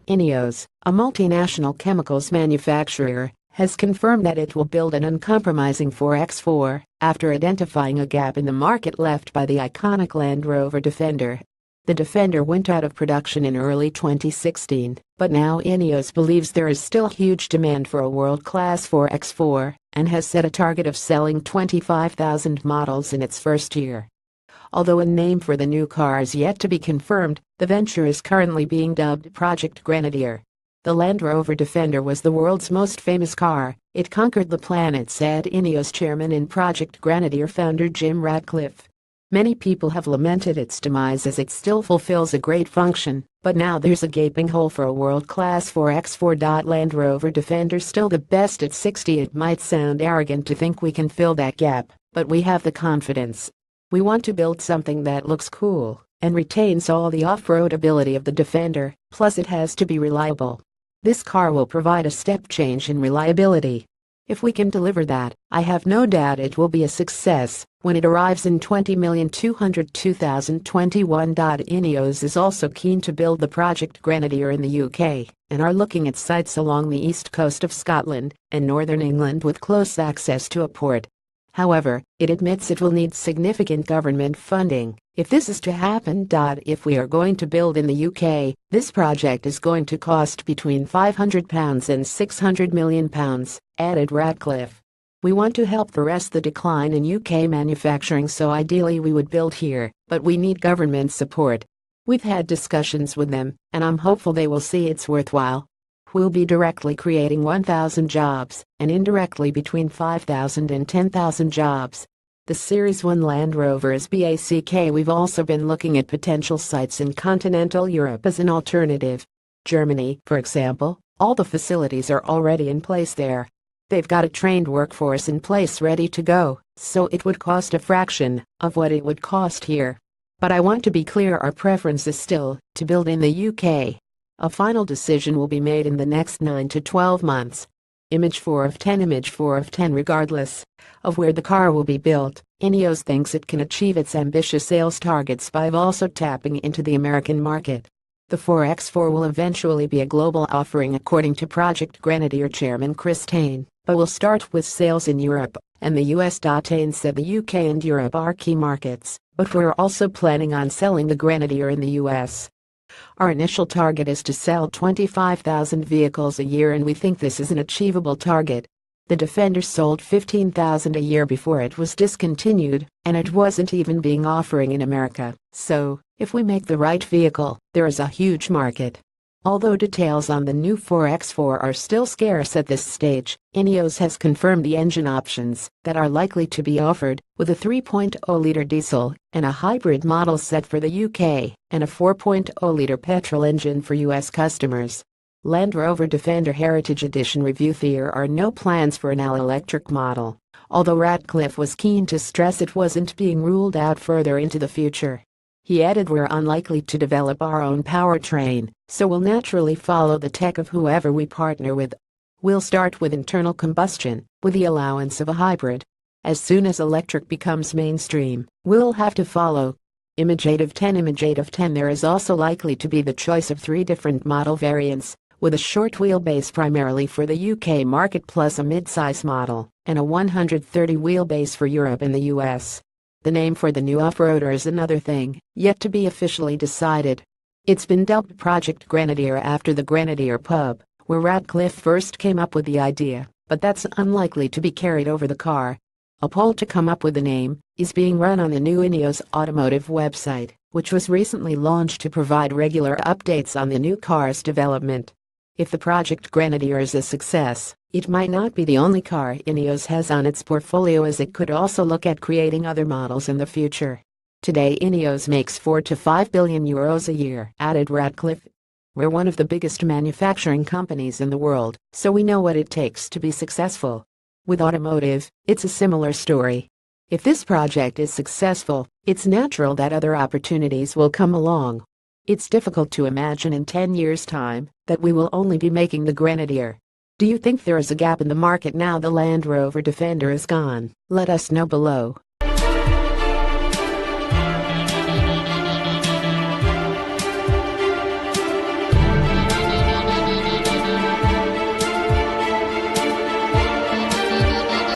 INEOS, a multinational chemicals manufacturer, has confirmed that it will build an uncompromising 4x4 after identifying a gap in the market left by the iconic Land Rover Defender. The Defender went out of production in early 2016, but now INEOS believes there is still huge demand for a world-class 4x4 and has set a target of selling 25,000 models in its first year. Although a name for the new car is yet to be confirmed, the venture is currently being dubbed Project Grenadier. The Land Rover Defender was the world's most famous car. It conquered the planet, said INEOS chairman and Project Grenadier founder Jim Ratcliffe. Many people have lamented its demise as it still fulfills a great function, but now there's a gaping hole for a world-class 4x4. Land Rover Defender's still the best at 60. It might sound arrogant to think we can fill that gap, but we have the confidence. We want to build something that looks cool and retains all the off-road ability of the Defender, plus it has to be reliable. This car will provide a step change in reliability. If we can deliver that, I have no doubt it will be a success when it arrives in 20,202,021. INEOS is also keen to build the Project Grenadier in the UK and are looking at sites along the east coast of Scotland and northern England with close access to a port. However, it admits it will need significant government funding if this is to happen. If we are going to build in the UK, this project is going to cost between £500 and £600 million, added Ratcliffe. We want to help arrest the decline in UK manufacturing, so ideally we would build here, but we need government support. We've had discussions with them, and I'm hopeful they will see it's worthwhile. We'll be directly creating 1,000 jobs and indirectly between 5,000 and 10,000 jobs. The Series 1 Land Rover is BACK. We've also been looking at potential sites in continental Europe as an alternative. Germany, for example, all the facilities are already in place there. They've got a trained workforce in place ready to go, so it would cost a fraction of what it would cost here. But I want to be clear, our preference is still to build in the UK. A final decision will be made in the next 9 to 12 months. Image 4 of 10. Image 4 of 10. Regardless of where the car will be built, INEOS thinks it can achieve its ambitious sales targets by also tapping into the American market. The 4x4 will eventually be a global offering, according to Project Grenadier chairman Chris Taine, but will start with sales in Europe and the US. Taine said the UK and Europe are key markets, but we're also planning on selling the Grenadier in the US. Our initial target is to sell 25,000 vehicles a year, and we think this is an achievable target. The Defender sold 15,000 a year before it was discontinued, and it wasn't even being offered in America. So, if we make the right vehicle, there is a huge market. Although details on the new 4x4 are still scarce at this stage, INEOS has confirmed the engine options that are likely to be offered, with a 3.0-liter diesel and a hybrid model set for the UK and a 4.0-liter petrol engine for US customers. Land Rover Defender Heritage Edition review: there are no plans for an all-electric model, although Ratcliffe was keen to stress it wasn't being ruled out further into the future. He added, we're unlikely to develop our own powertrain, so we'll naturally follow the tech of whoever we partner with. We'll start with internal combustion, with the allowance of a hybrid. As soon as electric becomes mainstream, we'll have to follow. Image 8 of 10. Image 8 of 10. There is also likely to be the choice of 3 different model variants, with a short wheelbase primarily for the UK market plus a mid-size model, and a 130 wheelbase for Europe and the US. The name for the new off-roader is another thing, yet to be officially decided. It's been dubbed Project Grenadier after the Grenadier pub, where Ratcliffe first came up with the idea, but that's unlikely to be carried over the car. A poll to come up with the name is being run on the new INEOS automotive website, which was recently launched to provide regular updates on the new car's development. If the Project Grenadier is a success, it might not be the only car INEOS has on its portfolio, as it could also look at creating other models in the future. Today INEOS makes €4 to €5 billion a year, added Ratcliffe. We're one of the biggest manufacturing companies in the world, so we know what it takes to be successful. With automotive, it's a similar story. If this project is successful, it's natural that other opportunities will come along. It's difficult to imagine in 10 years' time that we will only be making the Grenadier. Do you think there is a gap in the market now the Land Rover Defender is gone? Let us know below.